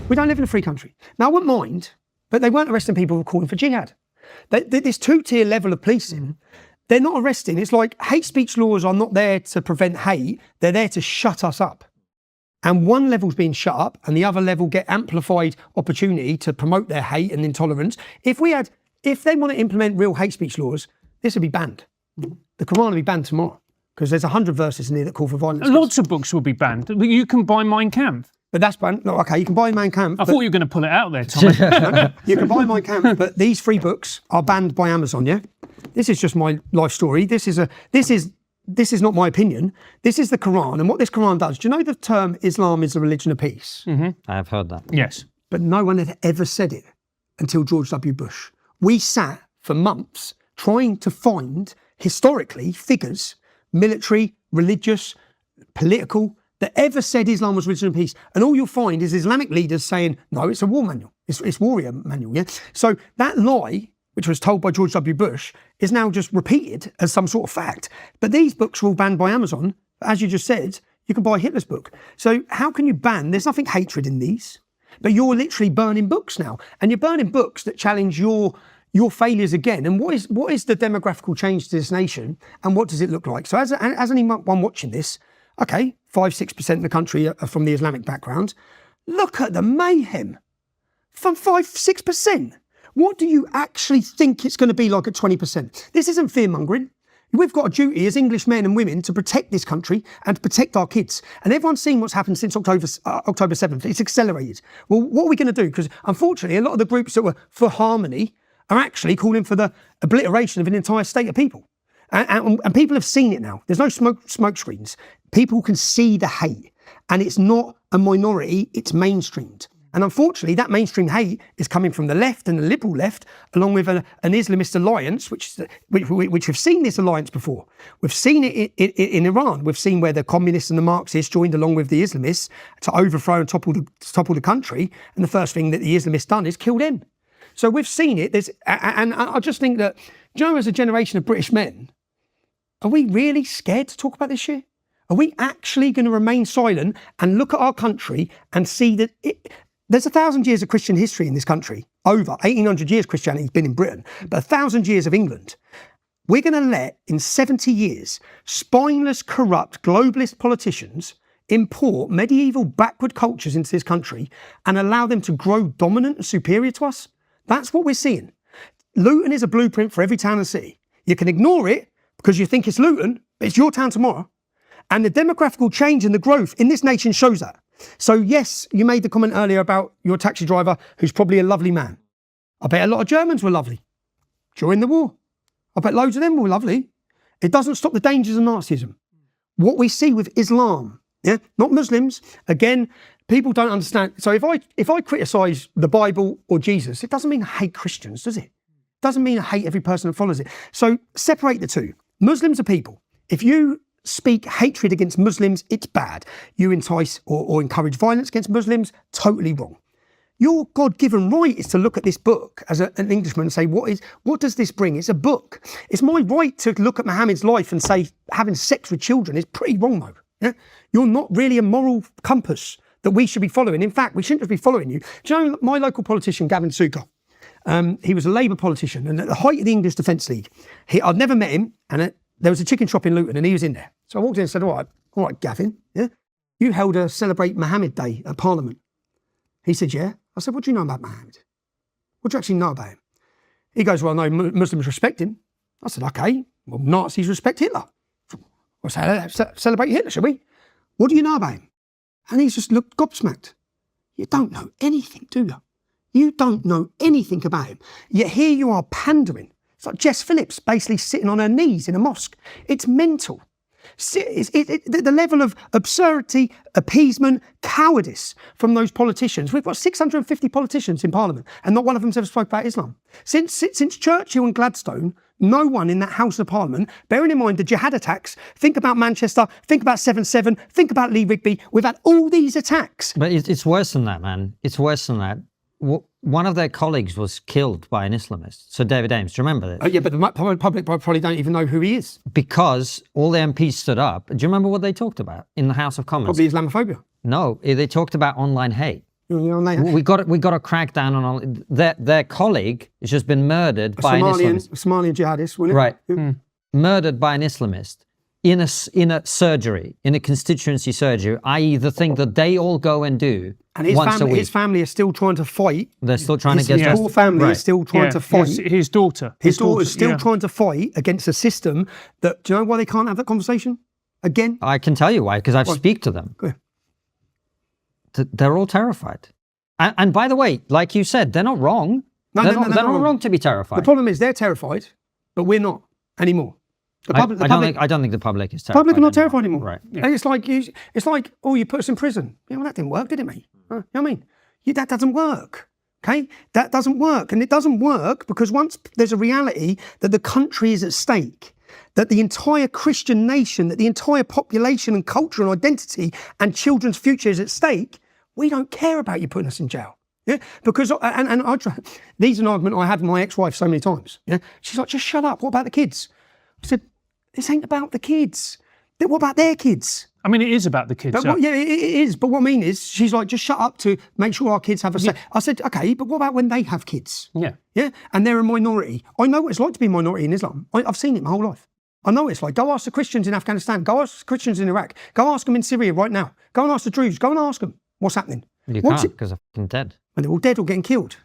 We don't live in a free country. Now, I wouldn't mind, but they weren't arresting people who were calling for jihad. This two-tier level of policing, they're not arresting. It's like hate speech laws are not there to prevent hate. They're there to shut us up. And one level's being shut up and the other level get amplified opportunity to promote their hate and intolerance. If they want to implement real hate speech laws, this would be banned. The Quran would be banned tomorrow because there's 100 verses in here that call for violence. Lots of books will be banned. You can buy Mein Kampf. But that's banned. No, okay, you can buy Mein Kampf. I thought you were going to pull it out there, Tommy. No, you can buy Mein Kampf, but these 3 books are banned by Amazon, yeah? This is just my life story. This is not my opinion. This is the Quran, and what this Quran does. Do you know the term Islam is a religion of peace? I've heard that. Yes. But no one had ever said it until George W. Bush. We sat for months trying to find, historically, figures, military, religious, political, that ever said Islam was religion of peace. And all you'll find is Islamic leaders saying, no, it's a war manual. It's warrior manual, yeah? So that lie, which was told by George W. Bush, is now just repeated as some sort of fact. But these books were all banned by Amazon. As you just said, you can buy Hitler's book. So how can you ban? There's nothing hatred in these, but you're literally burning books now. And you're burning books that challenge your failures again. And what is the demographical change to this nation? And what does it look like? So as anyone watching this, okay, 5-6% of the country are from the Islamic background. Look at the mayhem from 5-6%. What do you actually think it's going to be like at 20%? This isn't fear-mongering. We've got a duty as English men and women to protect this country and to protect our kids. And everyone's seen what's happened since October 7th. It's accelerated. Well, what are we going to do? Because unfortunately, a lot of the groups that were for harmony are actually calling for the obliteration of an entire state of people. And people have seen it now. There's no smoke screens. People can see the hate. And it's not a minority, it's mainstreamed. And unfortunately, that mainstream hate is coming from the left and the liberal left, along with an Islamist alliance, which we've seen this alliance before. We've seen it in Iran. We've seen where the communists and the Marxists joined along with the Islamists to overthrow and topple the country. And the first thing that the Islamists done is kill them. So we've seen it. And I just think that, you know, as a generation of British men, are we really scared to talk about this shit? Are we actually going to remain silent and look at our country and see that there's 1,000 years of Christian history in this country, over 1,800 years Christianity's been in Britain, but 1,000 years of England. We're going to let, in 70 years, spineless, corrupt, globalist politicians import medieval backward cultures into this country and allow them to grow dominant and superior to us? That's what we're seeing. Luton is a blueprint for every town and city. You can ignore it because you think it's Luton, but it's your town tomorrow. And the demographical change and the growth in this nation shows that. So yes, you made the comment earlier about your taxi driver, who's probably a lovely man. I bet a lot of Germans were lovely during the war. I bet loads of them were lovely. It doesn't stop the dangers of Nazism. What we see with Islam, yeah, not Muslims, again, people don't understand. So if I criticise the Bible or Jesus, it doesn't mean I hate Christians, does it? It doesn't mean I hate every person that follows it. So separate the two. Muslims are people. If you speak hatred against Muslims, it's bad. You entice or encourage violence against Muslims, totally wrong. Your God-given right is to look at this book as an Englishman and say, what does this bring? It's a book. It's my right to look at Muhammad's life and say having sex with children is pretty wrong, though. Yeah? You're not really a moral compass that we should be following. In fact, we shouldn't just be following you. Do you know my local politician, Gavin Suker? He was a Labour politician, and at the height of the English Defence League, I'd never met him, and there was a chicken shop in Luton, and he was in there. So I walked in and said, all right, Gavin, yeah? You held a Celebrate Muhammad Day at Parliament. He said, yeah. I said, what do you know about Muhammad? What do you actually know about him? He goes, well, no, Muslims respect him. I said, okay, well, Nazis respect Hitler. We'll celebrate Hitler, shall we? What do you know about him? And he's just looked gobsmacked. You don't know anything, do you? You don't know anything about him. Yet here you are pandering. It's like Jess Phillips basically sitting on her knees in a mosque. It's mental. The level of absurdity, appeasement, cowardice from those politicians. We've got 650 politicians in Parliament and not one of them's ever spoke about Islam. Since Churchill and Gladstone, no one in that House of Parliament, bearing in mind the jihad attacks, think about Manchester, think about 7/7, think about Lee Rigby, we've had all these attacks. But it's worse than that, man. It's worse than that. One of their colleagues was killed by an Islamist. So David Ames, do you remember this? Oh, yeah, but the public probably don't even know who he is. Because all the MPs stood up. Do you remember what they talked about in the House of Commons? Probably Islamophobia. No, they talked about online hate. We got to crack down on all. Their colleague has just been murdered by an Islamist. Somalian jihadist, wasn't it? Right, murdered by an Islamist in a surgery, in a constituency surgery, i.e., the thing that they all go and do And his family is still trying to fight. They're still trying to get his poor family is still trying to fight. His daughter. His daughter's still trying to fight against a system that. Do you know why they can't have that conversation again? I can tell you why, because I've speak to them. Go ahead. They're all terrified. And by the way, like you said, they're not wrong. They're not wrong to be terrified. The problem is they're terrified, but we're not anymore. I don't think the public is terrified. The public are not terrified anymore. Right. Yeah. It's like, oh, you put us in prison. Yeah, well, that didn't work, did it, mate? You know what I mean? That doesn't work. Okay? That doesn't work. And it doesn't work because once there's a reality that the country is at stake, that the entire Christian nation, that the entire population and culture and identity and children's future is at stake, we don't care about you putting us in jail. Yeah, because these are an argument I had with my ex-wife so many times. Yeah, she's like, just shut up. What about the kids? I said, this ain't about the kids. What about their kids? I mean, it is about the kids. But it is. But what I mean is, she's like, just shut up to make sure our kids have a say. I said, okay, but what about when they have kids? Yeah. Yeah, and they're a minority. I know what it's like to be a minority in Islam. I've seen it my whole life. I know what it's like. Go ask the Christians in Afghanistan. Go ask the Christians in Iraq. Go ask them in Syria right now. Go and ask the Druze. Go and ask them what's happening. You can't because they're fucking dead. And they're all dead or getting killed.